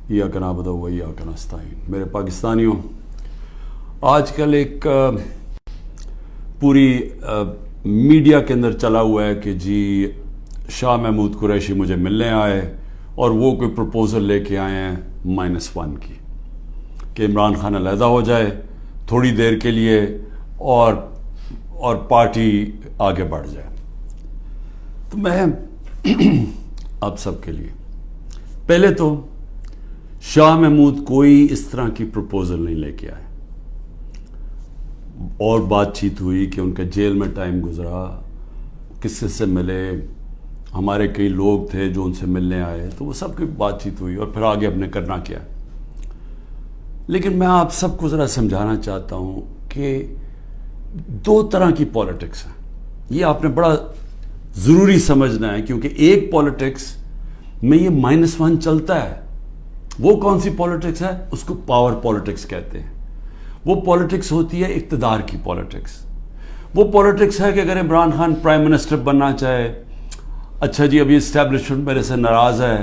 ایاک نعبد و ایاک نستعین۔ میرے پاکستانیوں، آج کل ایک پوری میڈیا کے اندر چلا ہوا ہے کہ جی شاہ محمود قریشی مجھے ملنے آئے اور وہ کوئی پروپوزل لے کے آئے ہیں -1 کی، کہ عمران خان علیحدہ ہو جائے تھوڑی دیر کے لیے اور پارٹی آگے بڑھ جائے۔ تو میں آپ سب کے لیے پہلے تو شاہ محمود کوئی اس طرح کی پروپوزل نہیں لے کے آئے، اور بات چیت ہوئی کہ ان کا جیل میں ٹائم گزرا، کس سے ملے، ہمارے کئی لوگ تھے جو ان سے ملنے آئے، تو وہ سب کی بات چیت ہوئی اور پھر آگے ہم نے کرنا کیا۔ لیکن میں آپ سب کو ذرا سمجھانا چاہتا ہوں کہ 2 طرح کی پالیٹکس ہیں، یہ آپ نے بڑا ضروری سمجھنا ہے، کیونکہ ایک پالیٹکس میں یہ -1 چلتا ہے۔ وہ کون سی پالیٹکس ہے؟ اس کو پاور پالیٹکس کہتے ہیں۔ وہ پالیٹکس ہوتی ہے اقتدار کی پالیٹکس۔ وہ پالیٹکس ہے کہ اگر عمران خان پرائم منسٹر بننا چاہے، اچھا جی ابھی اسٹیبلشمنٹ میرے سے ناراض ہے،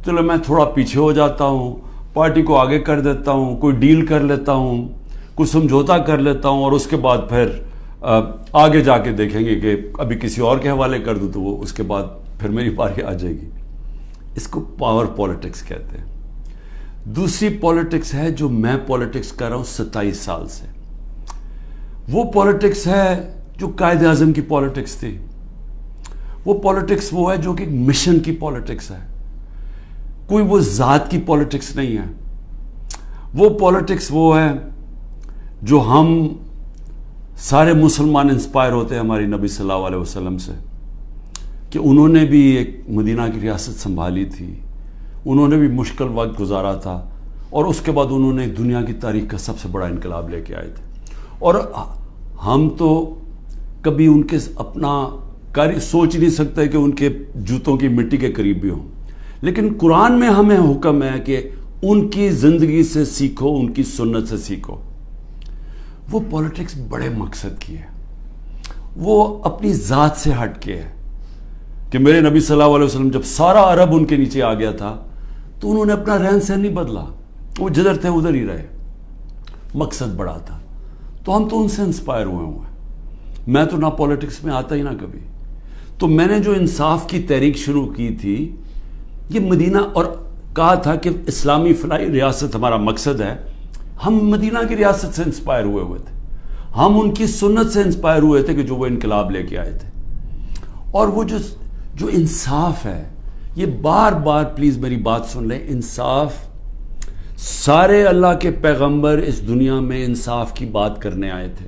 چلو میں تھوڑا پیچھے ہو جاتا ہوں، پارٹی کو آگے کر دیتا ہوں، کوئی ڈیل کر لیتا ہوں، کوئی سمجھوتا کر لیتا ہوں، اور اس کے بعد پھر آگے جا کے دیکھیں گے کہ ابھی کسی اور کے حوالے کر دوں تو وہ اس کے بعد پھر میری باری آ جائے گی۔ اس کو پاور پالیٹکس کہتے ہیں۔ دوسری پالیٹکس ہے جو میں پالیٹکس کر رہا ہوں 27 سال سے، وہ پالیٹکس ہے جو قائد اعظم کی پالیٹکس تھی۔ وہ پالیٹکس وہ ہے جو کہ مشن کی پالیٹکس ہے، کوئی وہ ذات کی پالیٹکس نہیں ہے۔ وہ پالیٹکس وہ ہے جو ہم سارے مسلمان انسپائر ہوتے ہیں ہماری نبی صلی اللہ علیہ وسلم سے، کہ انہوں نے بھی ایک مدینہ کی ریاست سنبھالی تھی، انہوں نے بھی مشکل وقت گزارا تھا، اور اس کے بعد انہوں نے دنیا کی تاریخ کا سب سے بڑا انقلاب لے کے آئے تھے۔ اور ہم تو کبھی ان کے اپنا سوچ نہیں سکتے کہ ان کے جوتوں کی مٹی کے قریب بھی ہوں، لیکن قرآن میں ہمیں حکم ہے کہ ان کی زندگی سے سیکھو، ان کی سنت سے سیکھو۔ وہ پالیٹکس بڑے مقصد کی ہے، وہ اپنی ذات سے ہٹ کے ہے، کہ میرے نبی صلی اللہ علیہ وسلم جب سارا عرب ان کے نیچے آ گیا تھا تو انہوں نے اپنا رہن سہن نہیں بدلا، وہ جدھر تھے ادھر ہی رہے، مقصد بڑا تھا۔ تو ہم تو ان سے انسپائر ہوئے ہیں۔ میں تو نہ پالیٹکس میں آتا ہی نہ کبھی، تو میں نے جو انصاف کی تحریک شروع کی تھی، یہ مدینہ، اور کہا تھا کہ اسلامی فلاحی ریاست ہمارا مقصد ہے، ہم مدینہ کی ریاست سے انسپائر ہوئے تھے، ہم ان کی سنت سے انسپائر ہوئے تھے کہ جو وہ انقلاب لے کے آئے تھے۔ اور وہ جو انصاف ہے، یہ بار بار پلیز میری بات سن لیں، انصاف، سارے اللہ کے پیغمبر اس دنیا میں انصاف کی بات کرنے آئے تھے۔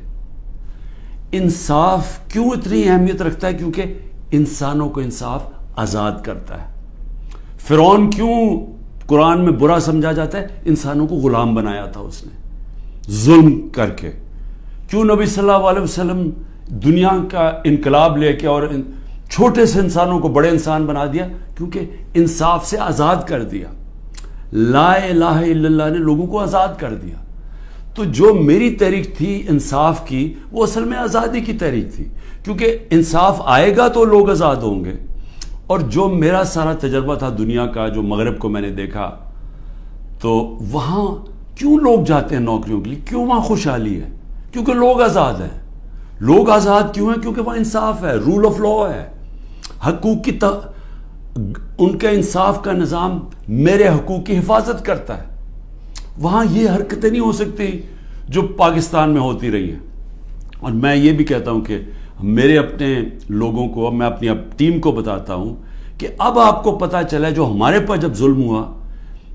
انصاف کیوں اتنی اہمیت رکھتا ہے؟ کیونکہ انسانوں کو انصاف آزاد کرتا ہے۔ فرعون کیوں قرآن میں برا سمجھا جاتا ہے؟ انسانوں کو غلام بنایا تھا اس نے ظلم کر کے۔ کیوں نبی صلی اللہ علیہ وسلم دنیا کا انقلاب لے کے اور چھوٹے سے انسانوں کو بڑے انسان بنا دیا؟ کیونکہ انصاف سے آزاد کر دیا۔ لا الہ الا اللہ نے لوگوں کو آزاد کر دیا۔ تو جو میری تحریک تھی انصاف کی، وہ اصل میں آزادی کی تحریک تھی، کیونکہ انصاف آئے گا تو لوگ آزاد ہوں گے۔ اور جو میرا سارا تجربہ تھا دنیا کا، جو مغرب کو میں نے دیکھا، تو وہاں کیوں لوگ جاتے ہیں نوکریوں کے لیے؟ کیوں وہاں خوشحالی ہے؟ کیونکہ لوگ آزاد ہیں۔ لوگ آزاد کیوں ہیں؟ کیونکہ وہاں انصاف ہے، رول آف لا ہے، حقوق کی ان کا انصاف کا نظام میرے حقوق کی حفاظت کرتا ہے۔ وہاں یہ حرکتیں نہیں ہو سکتی جو پاکستان میں ہوتی رہی ہیں۔ اور میں یہ بھی کہتا ہوں کہ میرے اپنے لوگوں کو، میں اپنی ٹیم کو بتاتا ہوں کہ اب آپ کو پتہ چلا جو ہمارے پر جب ظلم ہوا،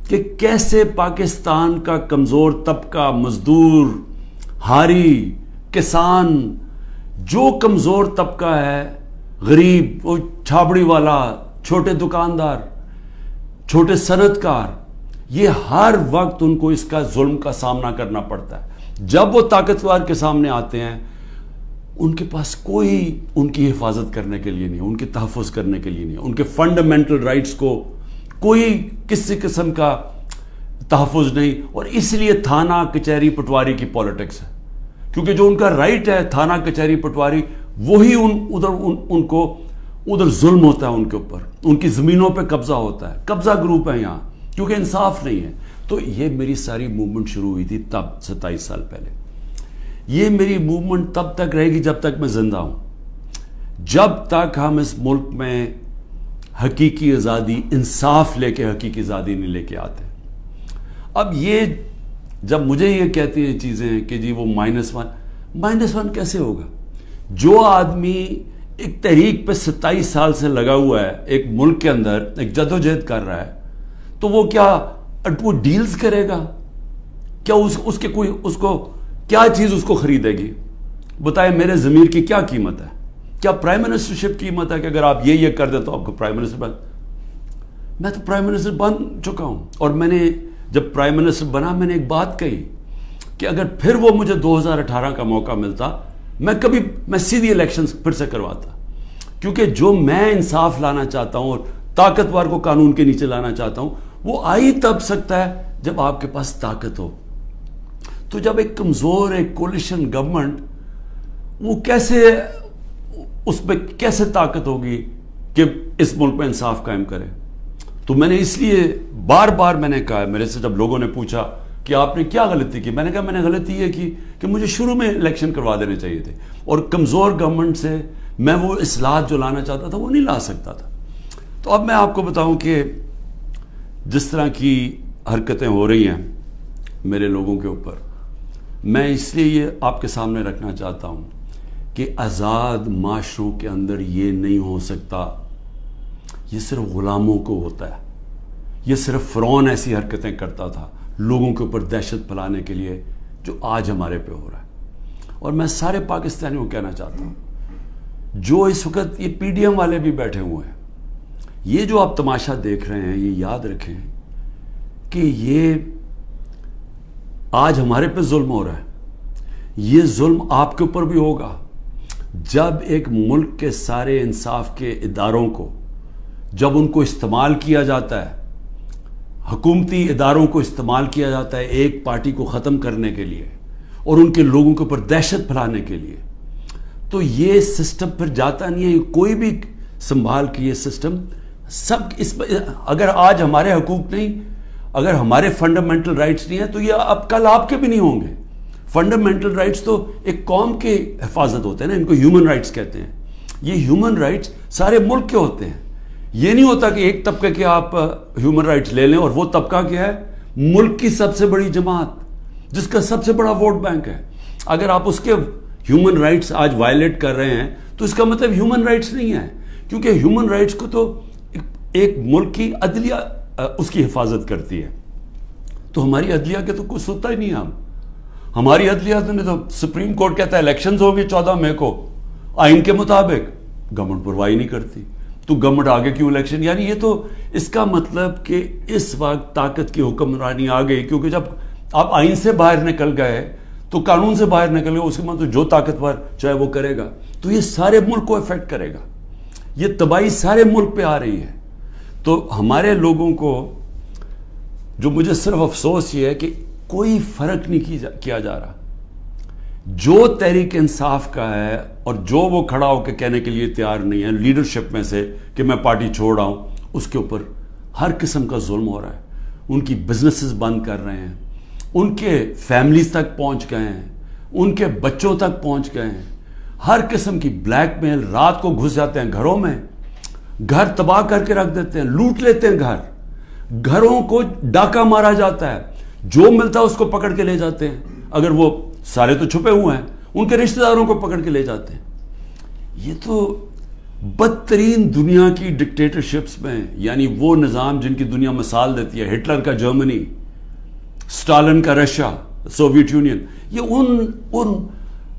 کہ کیسے پاکستان کا کمزور طبقہ، مزدور، ہاری، کسان، جو کمزور طبقہ ہے، غریب، وہ چھابڑی والا، چھوٹے دکاندار، چھوٹے صنعت کار، یہ ہر وقت ان کو اس کا ظلم کا سامنا کرنا پڑتا ہے۔ جب وہ طاقتور کے سامنے آتے ہیں، ان کے پاس کوئی ان کی حفاظت کرنے کے لیے نہیں، ان کے تحفظ کرنے کے لیے نہیں، ان کے فنڈامنٹل رائٹس کو کوئی کسی قسم کا تحفظ نہیں۔ اور اس لیے تھانہ کچہری پٹواری کی پالیٹکس ہے، کیونکہ جو ان کا رائٹ ہے تھانہ کچہری پٹواری، وہی ان کو ادھر ظلم ہوتا ہے، ان کے اوپر، ان کی زمینوں پہ قبضہ ہوتا ہے۔ قبضہ گروپ ہے یہاں، کیونکہ انصاف نہیں ہے. تو یہ میری ساری موومنٹ شروع ہوئی تھی تب 27 سال پہلے. یہ میری موومنٹ تب تک رہے گی جب تک میں زندہ ہوں, جب تک ہم اس ملک میں حقیقی آزادی, انصاف لے کے حقیقی آزادی نہیں لے کے آتے. اب یہ جب مجھے یہ کہتی ہیں چیزیں کہ جی وہ -1 کیسے ہوگا؟ جو آدمی ایک تحریک پہ 27 سال سے لگا ہوا ہے, ایک ملک کے اندر ایک جدوجہد کر رہا ہے, تو وہ کیا وہ ڈیلز کرے گا؟ کیا اس کو کیا چیز اس کو خریدے گی؟ بتائیں میرے ضمیر کی کیا قیمت ہے؟ کیا پرائم منسٹرشپ قیمت ہے کہ اگر آپ یہ کر دیں تو آپ کو پرائم منسٹر میں تو پرائم منسٹر بن چکا ہوں. اور میں نے جب پرائم منسٹر بنا, میں نے ایک بات کہی کہ اگر پھر وہ مجھے 2018 کا موقع ملتا, میں سیدھی الیکشن پھر سے کرواتا. کیونکہ جو میں انصاف لانا چاہتا ہوں اور طاقتور کو قانون کے نیچے لانا چاہتا ہوں, وہ آئی تب سکتا ہے جب آپ کے پاس طاقت ہو. تو جب ایک کمزور ایک کولیشن گورنمنٹ, وہ اس پہ کیسے طاقت ہوگی کہ اس ملک میں انصاف قائم کرے؟ تو میں نے اس لیے بار بار میں نے کہا, میرے سے جب لوگوں نے پوچھا کہ آپ نے کیا غلطی کی, میں نے کہا میں نے غلطی یہ کی کہ مجھے شروع میں الیکشن کروا دینے چاہیے تھے, اور کمزور گورنمنٹ سے میں وہ اصلاحات جو لانا چاہتا تھا وہ نہیں لا سکتا تھا. تو اب میں آپ کو بتاؤں کہ جس طرح کی حرکتیں ہو رہی ہیں میرے لوگوں کے اوپر, میں اس لیے یہ آپ کے سامنے رکھنا چاہتا ہوں کہ آزاد معاشروں کے اندر یہ نہیں ہو سکتا. یہ صرف غلاموں کو ہوتا ہے. یہ صرف فرعون ایسی حرکتیں کرتا تھا لوگوں کے اوپر دہشت پھیلانے کے لیے, جو آج ہمارے پہ ہو رہا ہے. اور میں سارے پاکستانیوں کو کہنا چاہتا ہوں, جو اس وقت یہ پی ڈی ایم والے بھی بیٹھے ہوئے ہیں, یہ جو آپ تماشا دیکھ رہے ہیں, یہ یاد رکھیں کہ یہ آج ہمارے پہ ظلم ہو رہا ہے. یہ ظلم آپ کے اوپر بھی ہوگا جب ایک ملک کے سارے انصاف کے اداروں کو, جب ان کو استعمال کیا جاتا ہے, حکومتی اداروں کو استعمال کیا جاتا ہے ایک پارٹی کو ختم کرنے کے لیے اور ان کے لوگوں کے اوپر دہشت پھیلانے کے لیے. تو یہ سسٹم پھر جاتا نہیں ہے. کوئی بھی سنبھال کے یہ سسٹم سب اگر آج ہمارے حقوق نہیں, اگر ہمارے فنڈامنٹل رائٹس نہیں ہیں, تو یہ اب کل آپ کے بھی نہیں ہوں گے. فنڈامنٹل رائٹس تو ایک قوم کے حفاظت ہوتے ہیں نا, ان کو ہیومن رائٹس کہتے ہیں. یہ ہیومن رائٹس سارے ملک کے ہوتے ہیں. یہ نہیں ہوتا کہ ایک طبقے کے آپ ہیومن رائٹس لے لیں اور وہ طبقہ کیا ہے, ملک کی سب سے بڑی جماعت جس کا سب سے بڑا ووٹ بینک ہے. اگر آپ اس کے ہیومن رائٹس آج وائلیٹ کر رہے ہیں تو اس کا مطلب ہیومن رائٹس نہیں ہے, کیونکہ ہیومن رائٹس کو تو ایک ملک کی عدلیہ اس کی حفاظت کرتی ہے. تو ہماری عدلیہ کے تو کچھ سنتا ہی نہیں ہے. ہماری عدلیہ نے تو سپریم کورٹ کہتا ہے الیکشنز ہوں گے 14 مئی کو آئین کے مطابق, گورنمنٹ پرواہی نہیں کرتی. تو گورنمنٹ آگے کیوں الیکشن؟ یعنی یہ تو اس کا مطلب کہ اس وقت طاقت کی حکمرانی آ گئی, کیونکہ جب آپ آئین سے باہر نکل گئے تو قانون سے باہر نکل گئے, اس کے مطلب جو طاقتور چاہے وہ کرے گا. تو یہ سارے ملک کو افیکٹ کرے گا. یہ تباہی سارے ملک پہ آ رہی ہے. تو ہمارے لوگوں کو جو مجھے صرف افسوس یہ ہے کہ کوئی فرق نہیں کیا جا رہا. جو تحریک انصاف کا ہے اور جو وہ کھڑا ہو کے کہنے کے لیے تیار نہیں ہے لیڈرشپ میں سے کہ میں پارٹی چھوڑ رہا ہوں, اس کے اوپر ہر قسم کا ظلم ہو رہا ہے. ان کی بزنسز بند کر رہے ہیں, ان کے فیملیز تک پہنچ گئے ہیں, ان کے بچوں تک پہنچ گئے ہیں. ہر قسم کی بلیک میل, رات کو گھس جاتے ہیں گھروں میں, گھر تباہ کر کے رکھ دیتے ہیں, لوٹ لیتے ہیں گھروں کو ڈاکہ مارا جاتا ہے, جو ملتا ہے اس کو پکڑ کے لے جاتے ہیں. اگر وہ سارے تو چھپے ہوئے ہیں, ان کے رشتہ داروں کو پکڑ کے لے جاتے ہیں. یہ تو بدترین دنیا کی ڈکٹیٹرشپس میں, یعنی وہ نظام جن کی دنیا مثال دیتی ہے, ہٹلر کا جرمنی, سٹالن کا رشیا, سوویت یونین, یہ ان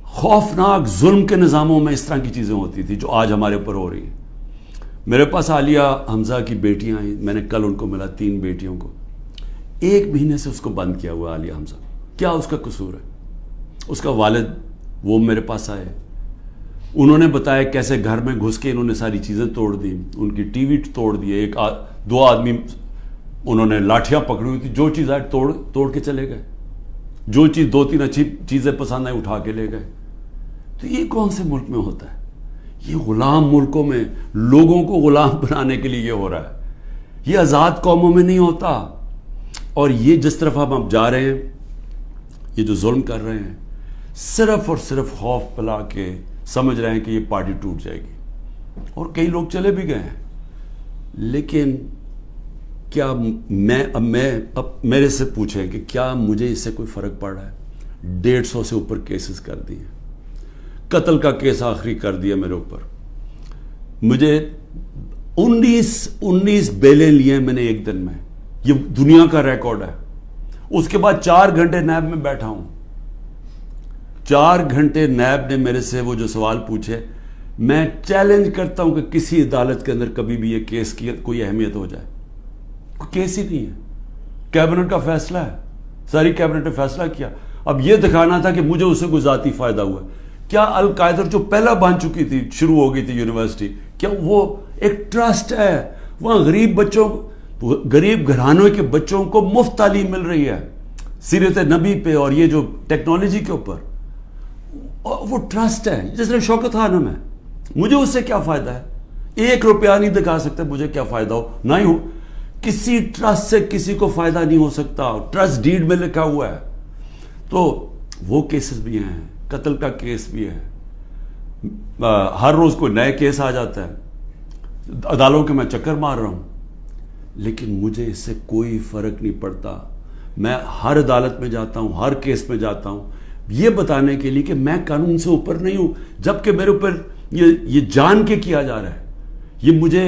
خوفناک ظلم کے نظاموں میں اس طرح کی چیزیں ہوتی تھی جو آج ہمارے اوپر ہو رہی ہیں. میرے پاس عالیہ حمزہ کی بیٹیاں آئیں, میں نے کل ان کو ملا, 3 بیٹیوں کو. 1 مہینے سے اس کو بند کیا ہوا عالیہ حمزہ. کیا اس کا قصور ہے؟ اس کا والد وہ میرے پاس آئے, انہوں نے بتایا کیسے گھر میں گھس کے انہوں نے ساری چیزیں توڑ دی, ان کی ٹی وی توڑ دیے, 2 آدمی انہوں نے لاٹھیاں پکڑی ہوئی تھی, جو چیز آئے توڑ کے چلے گئے, جو چیز 2-3 اچھی چیزیں پسند آئیں اٹھا کے لے گئے. تو یہ کون سے ملک میں ہوتا ہے؟ یہ غلام ملکوں میں لوگوں کو غلام بنانے کے لیے یہ ہو رہا ہے. یہ آزاد قوموں میں نہیں ہوتا. اور یہ جس طرف ہم جا رہے ہیں، یہ جو ظلم کر رہے ہیں، صرف اور صرف خوف پلا کے سمجھ رہے ہیں کہ یہ پارٹی ٹوٹ جائے گی، اور کئی لوگ چلے بھی گئے ہیں. لیکن کیا اب میرے سے پوچھیں کہ کیا مجھے اس سے کوئی فرق پڑ رہا ہے؟ 150 سے اوپر کیسز کر دیے، قتل کا کیس آخری کر دیا میرے اوپر. مجھے 19 بیلیں لیے میں نے ایک دن میں، یہ دنیا کا ریکارڈ ہے. اس کے بعد 4 گھنٹے نیب میں بیٹھا ہوں. 4 گھنٹے نیب نے میرے سے وہ جو سوال پوچھے، میں چیلنج کرتا ہوں کہ کسی عدالت کے اندر کبھی بھی یہ کیس کی کوئی اہمیت ہو جائے. کوئی کیس ہی نہیں ہے، کیبنٹ کا فیصلہ ہے، ساری کیبنٹ نے فیصلہ کیا. اب یہ دکھانا تھا کہ مجھے اس سے کوئی ذاتی فائدہ ہوا. کیا القاعدہ جو پہلا بن چکی تھی، شروع ہو گئی تھی یونیورسٹی، کیا وہ ایک ٹرسٹ ہے؟ وہاں غریب گھرانوں کے بچوں کو مفت تعلیم مل رہی ہے سیرت نبی پہ اور یہ جو ٹیکنالوجی کے اوپر. وہ ٹرسٹ ہے جس نے شوکت خانم ہے. مجھے اس سے کیا فائدہ ہے؟ 1 روپیہ نہیں دکھا سکتے مجھے کیا فائدہ ہو. نہ ہی ہو کسی ٹرسٹ سے کسی کو فائدہ نہیں ہو سکتا. ٹرسٹ ڈیڈ میں لکھا ہوا ہے. تو وہ کیسز بھی ہیں، قتل کا کیس بھی ہے. ہر روز کوئی نئے کیس آ جاتا ہے. عدالتوں کے میں چکر مار رہا ہوں، لیکن مجھے اس سے کوئی فرق نہیں پڑتا. میں ہر عدالت میں جاتا ہوں، ہر کیس میں جاتا ہوں، یہ بتانے کے لیے کہ میں قانون سے اوپر نہیں ہوں. جبکہ میرے اوپر یہ جان کے کیا جا رہا ہے، یہ مجھے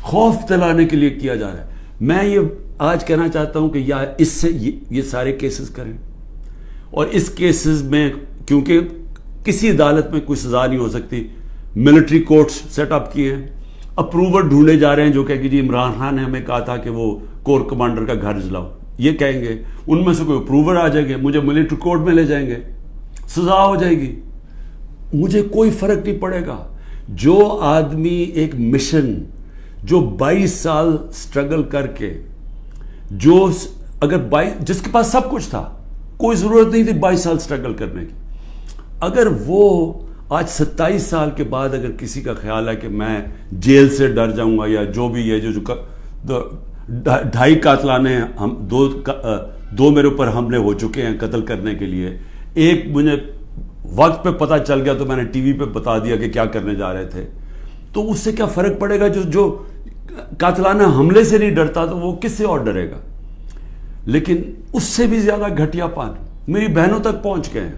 خوف دلانے کے لیے کیا جا رہا ہے. میں یہ آج کہنا چاہتا ہوں کہ یا اس سے یہ سارے کیسز کریں، اور اس کیسز میں کیونکہ کسی عدالت میں کوئی سزا نہیں ہو سکتی، ملٹری کورٹس سیٹ اپ کیے ہیں. اپروور ڈھونڈے جا رہے ہیں جو کہ جی عمران خان نے ہمیں کہا تھا کہ وہ کور کمانڈر کا گھر جلاؤ. یہ کہیں گے ان میں سے کوئی اپروور آ جائیں گے، مجھے ملٹری کورٹ میں لے جائیں گے، سزا ہو جائے گی. مجھے کوئی فرق نہیں پڑے گا. جو آدمی ایک مشن، جو 22 سال سٹرگل کر کے، جس کے پاس سب کچھ تھا، کوئی ضرورت نہیں تھی 22 سال سٹرگل کرنے کی، اگر وہ آج 27 سال کے بعد اگر کسی کا خیال ہے کہ میں جیل سے ڈر جاؤں گا، یا جو بھی یہ جو 2.5 قاتلانے دو میرے اوپر حملے ہو چکے ہیں قتل کرنے کے لیے، ایک مجھے وقت پہ پتہ چل گیا تو میں نے ٹی وی پہ بتا دیا کہ کیا کرنے جا رہے تھے. تو اس سے کیا فرق پڑے گا؟ جو قاتلانہ حملے سے نہیں ڈرتا تو وہ کس سے اور ڈرے گا؟ لیکن اس سے بھی زیادہ گھٹیا پان میری بہنوں تک پہنچ گئے ہیں.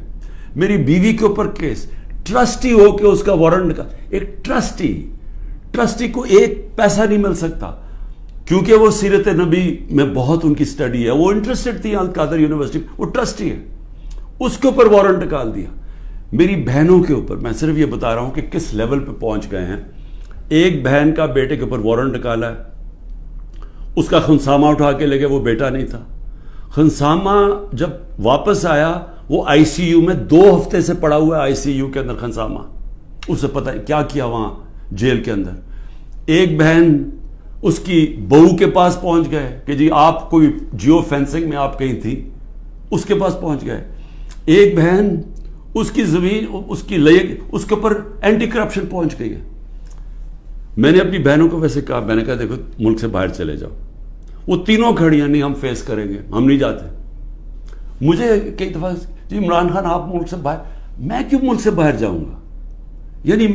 میری بیوی کے اوپر کیس، ٹرسٹی ہو کے اس کا وارنٹ کا، ایک ٹرسٹی کو 1 پیسہ نہیں مل سکتا، کیونکہ وہ سیرت نبی میں بہت ان کی سٹڈی ہے، وہ انٹرسٹڈ تھی القادر یونیورسٹی، وہ ٹرسٹی ہے، اس کے اوپر وارنٹ نکال دیا. میری بہنوں کے اوپر میں صرف یہ بتا رہا ہوں کہ کس لیول پہ پہنچ گئے ہیں. ایک بہن کا بیٹے کے اوپر وارنٹ نکالا ہے، اس کا خنسامہ اٹھا کے لے گئے، وہ بیٹا نہیں تھا. خنسامہ جب واپس آیا وہ آئی سی یو میں 2 ہفتے سے پڑا ہوا ہے، آئی سی یو کے اندر خنسامہ. اسے پتہ کیا کیا وہاں جیل کے اندر. ایک بہن اس کی بہو کے پاس پہنچ گئے کہ جی آپ کوئی جیو فینسنگ میں آپ کہیں تھی، اس کے پاس پہنچ گئے. ایک بہن اس کی زمین اس کے اوپر اینٹی کرپشن پہنچ گئی ہے. میں نے اپنی بہنوں کو ویسے کہا، میں نے کہا دیکھو ملک سے باہر چلے جاؤ. وہ تینوں کھڑی ہیں، نہیں ہم فیس کریں گے، ہم نہیں جاتے. مجھے کئی دفعہ جی عمران خان آپ ملک سے باہر، میں کیوں ملک سے باہر جاؤں گا؟ یعنی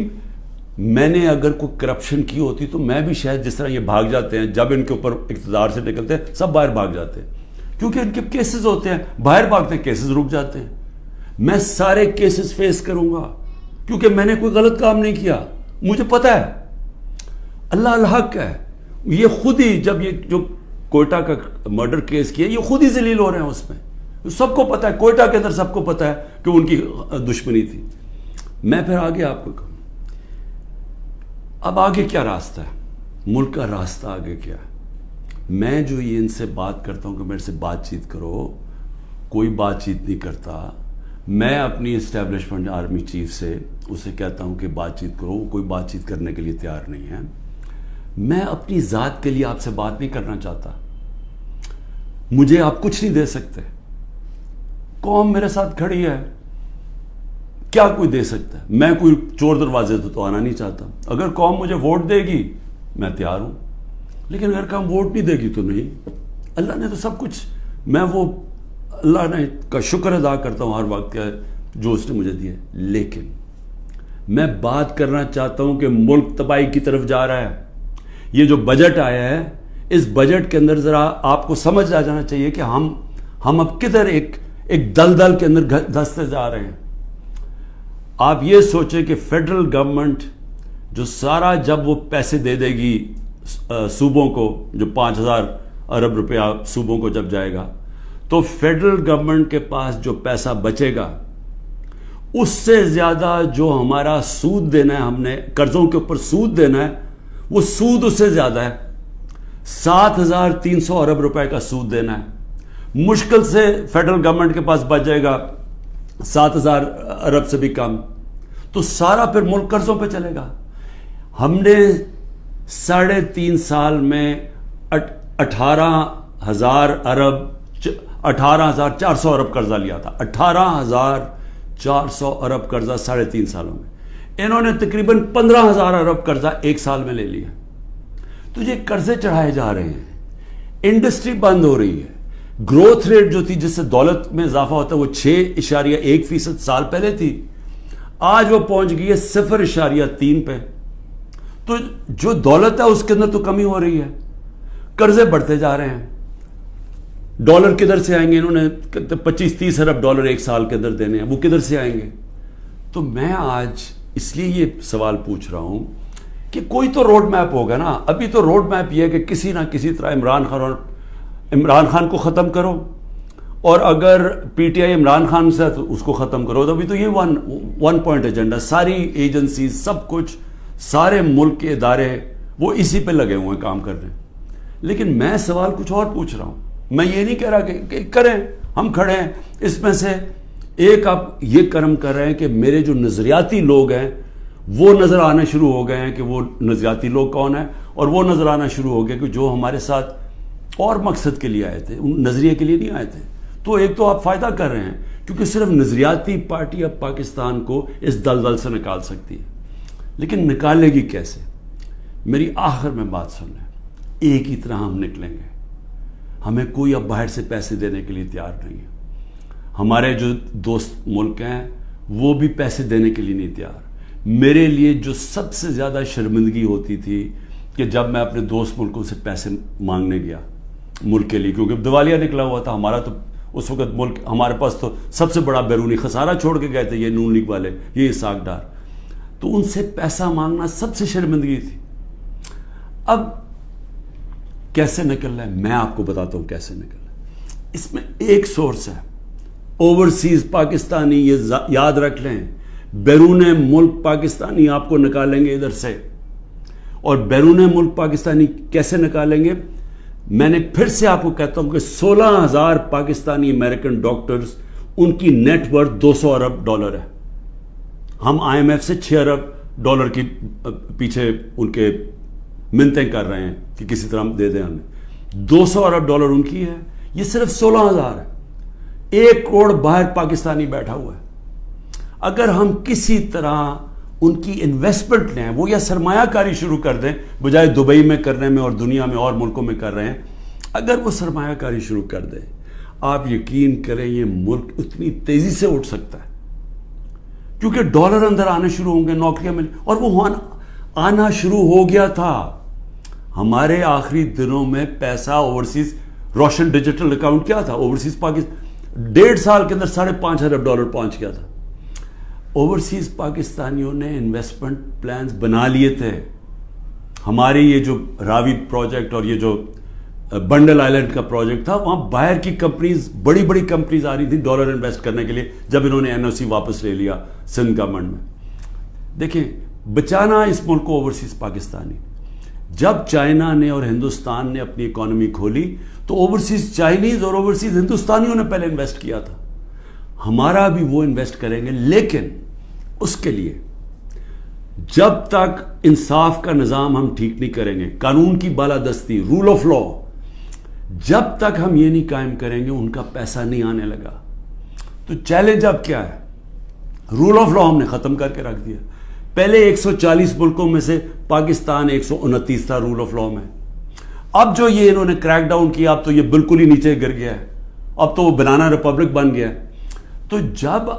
میں نے اگر کوئی کرپشن کی ہوتی تو میں بھی شاید جس طرح یہ بھاگ جاتے ہیں، جب ان کے اوپر اقتدار سے نکلتے ہیں سب باہر بھاگ جاتے ہیں، کیونکہ ان کے کیسز ہوتے ہیں، باہر بھاگتے ہیں کیسز رک جاتے ہیں. میں سارے کیسز فیس کروں گا کیونکہ میں نے کوئی غلط کام نہیں کیا. مجھے پتہ ہے اللہ الحق ہے. یہ خود ہی جب یہ جو کوئٹہ کا مرڈر کیس کیا، یہ خود ہی ذلیل ہو رہے ہیں. اس میں سب کو پتہ ہے، کوئٹہ کے اندر سب کو پتہ ہے کہ ان کی دشمنی تھی. میں پھر آگے آپ کو کہوں، اب آگے کیا راستہ ہے؟ ملک کا راستہ آگے کیا ہے؟ میں جو یہ ان سے بات کرتا ہوں کہ میرے سے بات چیت کرو، کوئی بات چیت نہیں کرتا. میں اپنی اسٹیبلشمنٹ آرمی چیف سے اسے کہتا ہوں کہ بات چیت کرو، کوئی بات چیت کرنے کے لیے تیار نہیں ہے. میں اپنی ذات کے لیے آپ سے بات نہیں کرنا چاہتا. مجھے آپ کچھ نہیں دے سکتے. قوم میرے ساتھ کھڑی ہے، کیا کوئی دے سکتا ہے؟ میں کوئی چور دروازے تو آنا نہیں چاہتا. اگر قوم مجھے ووٹ دے گی میں تیار ہوں، لیکن اگر قوم ووٹ نہیں دے گی تو نہیں. اللہ نے تو سب کچھ میں وہ اللہ نے کا شکر ادا کرتا ہوں ہر وقت کا جو اس نے مجھے دیا. لیکن میں بات کرنا چاہتا ہوں کہ ملک تباہی کی طرف جا رہا ہے. یہ جو بجٹ آیا ہے, اس بجٹ کے اندر ذرا آپ کو سمجھ آ جانا چاہیے کہ ہم اب کدھر ایک دلدل کے اندر دھستے جا رہے ہیں. آپ یہ سوچیں کہ فیڈرل گورنمنٹ جو سارا جب وہ پیسے دے دے گی صوبوں کو, جو 5,000 ارب روپیہ صوبوں کو جب جائے گا, تو فیڈرل گورنمنٹ کے پاس جو پیسہ بچے گا اس سے زیادہ جو ہمارا سود دینا ہے, ہم نے قرضوں کے اوپر سود دینا ہے, وہ سود اس سے زیادہ ہے. 7,300 ارب روپے کا سود دینا ہے. مشکل سے فیڈرل گورنمنٹ کے پاس بچ جائے گا 7,000 ارب سے بھی کم, تو سارا پھر ملک قرضوں پہ چلے گا. ہم نے 3.5 سال میں 18,000 ارب 18,400 ارب قرضہ لیا تھا. 18,400 ارب قرضہ 3.5 سالوں میں. انہوں نے تقریباً 15,000 ارب قرضہ ایک سال میں لے لیا. تو یہ قرضے چڑھائے جا رہے ہیں, انڈسٹری بند ہو رہی ہے. گروتھ ریٹ جو تھی جس سے دولت میں اضافہ ہوتا ہے وہ 6.1% سال پہلے تھی, آج وہ پہنچ گئی ہے 0.3 پہ. تو جو دولت ہے اس کے اندر تو کمی ہو رہی ہے, قرضے بڑھتے جا رہے ہیں. ڈالر کدھر سے آئیں گے؟ انہوں نے 25-30 ارب ڈالر ایک سال کے اندر دینے ہیں, وہ کدھر سے آئیں گے؟ تو میں آج اس لیے یہ سوال پوچھ رہا ہوں کہ کوئی تو روڈ میپ ہوگا نا. ابھی تو روڈ میپ یہ ہے کہ کسی نہ کسی طرح عمران خان کو ختم کرو, اور اگر P T I Imran Khan سے تو اس کو ختم کرو. تو ابھی تو یہ ون پوائنٹ ایجنڈا, ساری ایجنسیز, سب کچھ, سارے ملک کے ادارے وہ اسی پہ لگے ہوئے ہیں کام کر رہے ہیں. لیکن میں سوال کچھ اور پوچھ رہا ہوں. میں یہ نہیں کہہ رہا کہ کریں, ہم کھڑے ہیں. اس میں سے ایک آپ یہ کرم کر رہے ہیں کہ میرے جو نظریاتی لوگ ہیں وہ نظر آنا شروع ہو گئے ہیں کہ وہ نظریاتی لوگ کون ہیں, اور وہ نظر آنا شروع ہو گئے کہ جو ہمارے ساتھ اور مقصد کے لیے آئے تھے, نظریے کے لیے نہیں آئے تھے. تو ایک تو آپ فائدہ کر رہے ہیں کیونکہ صرف نظریاتی پارٹی اب پاکستان کو اس دلدل سے نکال سکتی ہے. لیکن نکالے گی کیسے؟ میری آخر میں بات سن لیں, ایک ہی طرح ہم نکلیں گے. ہمیں کوئی اب باہر سے پیسے دینے کے لیے تیار نہیں ہے. ہمارے جو دوست ملک ہیں وہ بھی پیسے دینے کے لیے نہیں تیار. میرے لیے جو سب سے زیادہ شرمندگی ہوتی تھی کہ جب میں اپنے دوست ملکوں سے پیسے مانگنے گیا ملک کے لیے, کیونکہ دیوالیہ نکلا ہوا تھا ہمارا, تو اس وقت ملک ہمارے پاس تو سب سے بڑا بیرونی خسارہ چھوڑ کے گئے تھے یہ نون لیگ والے, یہ اسحاق ڈار. تو ان سے پیسہ مانگنا سب سے شرمندگی تھی. اب کیسے نکلنا ہے میں آپ کو بتاتا ہوں کیسے نکلنا ہے. اس میں ایک سورس ہے اوورسیز پاکستانی, یہ یاد رکھ لیں. بیرون ملک پاکستانی آپ کو نکالیں گے ادھر سے, اور بیرون ملک پاکستانی کیسے نکالیں گے؟ میں نے پھر سے آپ کو کہتا ہوں کہ 16,000 پاکستانی امریکن ڈاکٹرز, ان کی نیٹ ورتھ 200 ارب ڈالر ہے. ہم آئی ایم ایف سے 6 ارب ڈالر کی پیچھے ان کے منتیں کر رہے ہیں کہ کسی طرح دے دیں ہمیں. 200 ارب ڈالر ان کی ہے, یہ صرف 16,000 ہے. 1 کروڑ باہر پاکستانی بیٹھا ہوا ہے. اگر ہم کسی طرح ان کی انویسٹمنٹ لیں, وہ یا سرمایہ کاری شروع کر دیں, بجائے دبئی میں کرنے میں اور دنیا میں اور ملکوں میں کر رہے ہیں, اگر وہ سرمایہ کاری شروع کر دیں, آپ یقین کریں یہ ملک اتنی تیزی سے اٹھ سکتا ہے, کیونکہ ڈالر اندر آنے شروع ہوں گے, نوکریاں مل, اور وہ آنا شروع ہو گیا تھا. ہمارے آخری دنوں میں پیسہ اوورسیز, روشن ڈیجیٹل اکاؤنٹ کیا تھا اوورسیز پاکستان, 1.5 سال کے اندر 5.5 ارب ڈالر پہنچ گیا تھا. اوورسیز پاکستانیوں نے انویسٹمنٹ پلانز بنا لیے تھے. ہماری یہ جو راوی پروجیکٹ اور یہ جو بنڈل آئلینڈ کا پروجیکٹ تھا, وہاں باہر کی کمپنیز, بڑی بڑی کمپنیز آ رہی تھی ڈالر انویسٹ کرنے کے لیے, جب انہوں نے این او سی واپس لے لیا سندھ گورنمنٹ میں. دیکھیں, بچانا اس ملک کو اوورسیز پاکستانی. جب چائنا نے اور ہندوستان نے اپنی اکانومی کھولی تو اوورسیز چائنیز اور اوورسیز ہندوستانیوں نے پہلے انویسٹ کیا تھا. ہمارا بھی وہ انویسٹ کریں گے, لیکن اس کے لیے جب تک انصاف کا نظام ہم ٹھیک نہیں کریں گے, قانون کی بالادستی, رول آف لا, جب تک ہم یہ نہیں قائم کریں گے, ان کا پیسہ نہیں آنے لگا. تو چیلنج اب کیا ہے؟ رول آف لا ہم نے ختم کر کے رکھ دیا. پہلے 140 ملکوں میں سے پاکستان 129 تھا رول آف لا میں. اب جو یہ انہوں نے کریک ڈاؤن کیا, اب تو یہ بالکل ہی نیچے گر گیا ہے. اب تو وہ بنانا ریپبلک بن گیا ہے. تو جب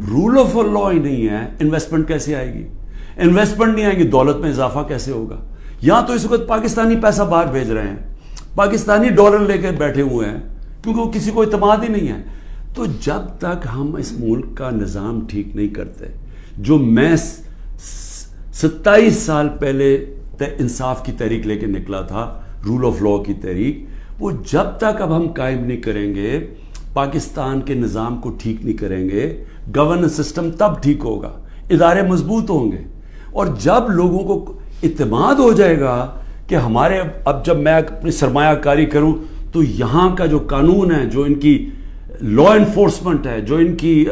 رول آف لا ہی نہیں ہے, انویسٹمنٹ کیسے آئے گی؟ انویسٹمنٹ نہیں آئے گی, دولت میں اضافہ کیسے ہوگا؟ یہاں تو اس وقت پاکستانی پیسہ باہر بھیج رہے ہیں, پاکستانی ڈالر لے کے بیٹھے ہوئے ہیں, کیونکہ وہ کسی کو اعتماد ہی نہیں ہے. تو جب تک ہم اس ملک کا نظام ٹھیک نہیں کرتے, جو میں 27 سال پہلے انصاف کی تحریک لے کے نکلا تھا, رول آف لا کی تحریک, وہ جب تک اب ہم قائم نہیں کریں گے, پاکستان کے نظام کو ٹھیک نہیں کریں گے, گورننس سسٹم تب ٹھیک ہوگا, ادارے مضبوط ہوں گے. اور جب لوگوں کو اعتماد ہو جائے گا کہ ہمارے, اب جب میں اپنی سرمایہ کاری کروں تو یہاں کا جو قانون ہے, جو ان کی لا انفورسمنٹ ہے, جو ان کی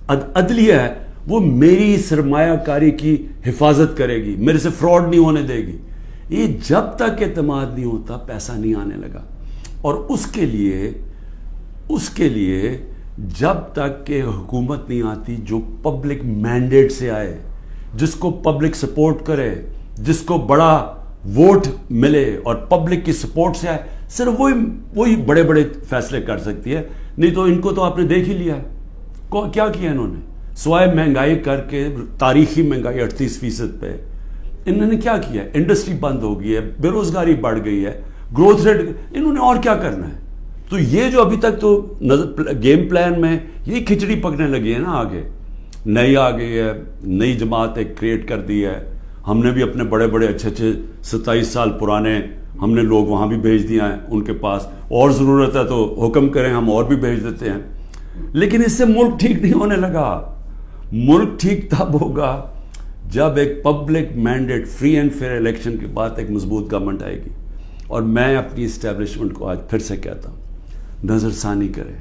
عدلیہ ہے, وہ میری سرمایہ کاری کی حفاظت کرے گی, میرے سے فراڈ نہیں ہونے دے گی. یہ جب تک اعتماد نہیں ہوتا پیسہ نہیں آنے لگا. اور اس کے لیے جب تک کہ حکومت نہیں آتی جو پبلک مینڈیٹ سے آئے, جس کو پبلک سپورٹ کرے, جس کو بڑا ووٹ ملے اور پبلک کی سپورٹ سے آئے, صرف وہی بڑے بڑے فیصلے کر سکتی ہے. نہیں تو ان کو تو آپ نے دیکھ ہی لیا ہے کیا کیا انہوں نے, سوائے مہنگائی کر کے, تاریخی مہنگائی 38% پہ, انہوں نے کیا کیا ہے؟ انڈسٹری بند ہو گئی ہے, بے روزگاری بڑھ گئی ہے, گروتھ ریٹ, انہوں نے اور کیا کرنا ہے؟ تو یہ جو ابھی تک تو گیم پلان میں یہی کھچڑی پکنے لگی ہے نا, آگے نئی آ گئی ہے, نئی جماعت ایک کریٹ کر دی ہے. ہم نے بھی اپنے بڑے بڑے اچھے 27 سال پرانے ہم نے لوگ وہاں بھی بھیج دیا ہیں ان کے پاس, اور ضرورت ہے تو حکم کریں, ہم اور بھی بھیج دیتے ہیں. لیکن اس سے ملک ٹھیک نہیں ہونے لگا. ملک ٹھیک تب ہوگا جب ایک public mandate, free and fair election کے بعد ایک مضبوط گورنمنٹ آئے گی. اور میں اپنی اسٹیبلشمنٹ کو آج پھر سے کہتا ہوں, نظر ثانی کرے,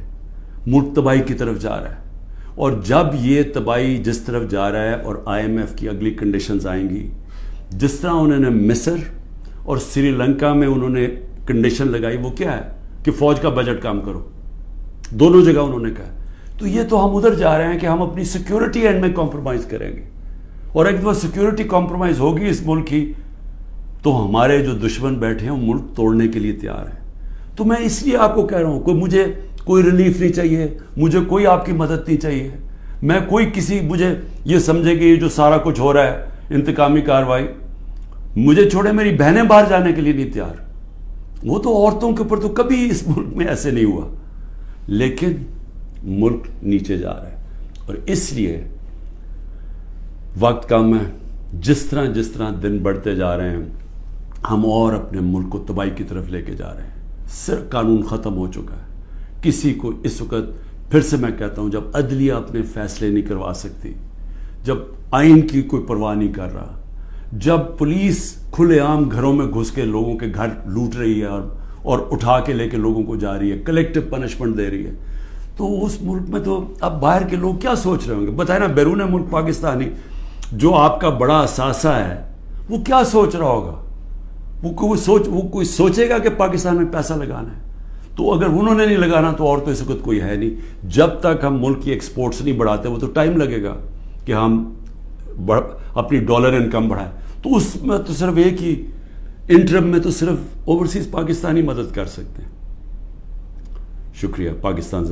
ملک تباہی کی طرف جا رہا ہے. اور جب یہ تباہی جس طرف جا رہا ہے, اور IMF کی اگلی کنڈیشنز آئیں گی, جس طرح انہوں نے مصر اور سری لنکا میں انہوں نے کنڈیشن لگائی, وہ کیا ہے کہ فوج کا بجٹ کام کرو, دونوں جگہ انہوں نے کہا. تو یہ تو ہم ادھر جا رہے ہیں کہ ہم اپنی سیکیورٹی اینڈ میں کمپرومائز کریں گے. اور ایک دفعہ سیکیورٹی کمپرومائز ہوگی اس ملک کی, تو ہمارے جو دشمن بیٹھے ہیں وہ ملک توڑنے کے لیے تیار ہیں. تو میں اس لیے آپ کو کہہ رہا ہوں, مجھے کوئی ریلیف نہیں چاہیے, مجھے کوئی آپ کی مدد نہیں چاہیے, میں کوئی کسی مجھے یہ سمجھے کہ یہ جو سارا کچھ ہو رہا ہے انتقامی کارروائی, مجھے چھوڑے میری بہنیں باہر جانے کے لیے نہیں تیار. وہ تو عورتوں کے اوپر تو کبھی اس ملک میں ایسے نہیں ہوا, لیکن ملک نیچے جا رہا ہے. اور اس لیے وقت کم ہے. جس طرح دن بڑھتے جا رہے ہیں, ہم اور اپنے ملک کو تباہی کی طرف لے کے جا رہے ہیں. صرف قانون ختم ہو چکا ہے. کسی کو اس وقت, پھر سے میں کہتا ہوں, جب عدلیہ اپنے فیصلے نہیں کروا سکتی, جب آئین کی کوئی پرواہ نہیں کر رہا, جب پولیس کھلے عام گھروں میں گھس کے لوگوں کے گھر لوٹ رہی ہے اور اٹھا کے لے کے لوگوں کو جا رہی ہے, کلیکٹو پنشمنٹ دے رہی ہے, تو اس ملک میں تو اب باہر کے لوگ کیا سوچ رہے ہوں گے؟ بتائیں نا, بیرون ملک پاکستانی جو آپ کا بڑا اثاثہ ہے, وہ کیا سوچ رہا ہوگا؟ وہ کوئی سوچے گا کہ پاکستان میں پیسہ لگانا ہے؟ تو اگر انہوں نے نہیں لگانا تو اور تو اس وقت کوئی ہے نہیں. جب تک ہم ملک کی ایکسپورٹس نہیں بڑھاتے, وہ تو ٹائم لگے گا کہ ہم اپنی ڈالر انکم بڑھائیں. تو اس میں تو صرف ایک ہی انٹرم میں تو صرف اوورسیز پاکستانی مدد کر سکتے ہیں. شکریہ. پاکستان